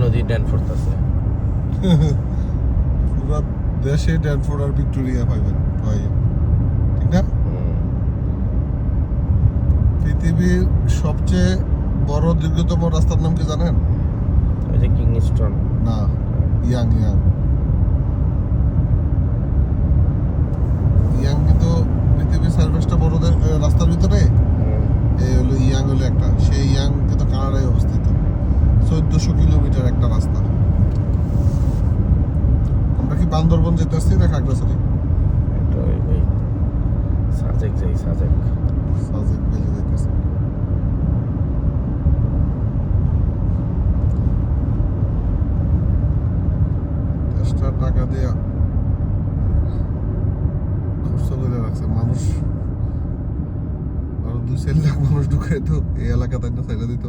নদী ড্যানফোর্ড আছে। পুরো দেশে ড্যানফোর্ড আর ভিক্টোরিয়া পাইবেন ভাই, ঠিক না? পৃথিবীর সবচেয়ে বড় দীর্ঘতম রাস্তার নাম কি জানেন? ওই যে কিংস্টন। না, ইয়াং কিন্তু পৃথিবীর 4-5টা বড় রাস্তার ভিতরে এই হলো ইয়াং হলো একটা। সেই ইয়াং কিন্তু কানাডায় অবস্থিত। 1400 কিলোমিটার একটা রাস্তা। আমরা কি বান্দরবন যেতে আসছি না খাগড়াছড়ি? সাজেক বেজে যাইতেছে। দেশটা টাকা দিয়ে খরচ করে রাখছে মানুষ, আরো 2-4 লাখ মানুষ ঢুকাই তো এই এলাকা তাই না ছেড়ে দিত।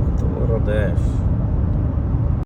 এত বড় দেশ।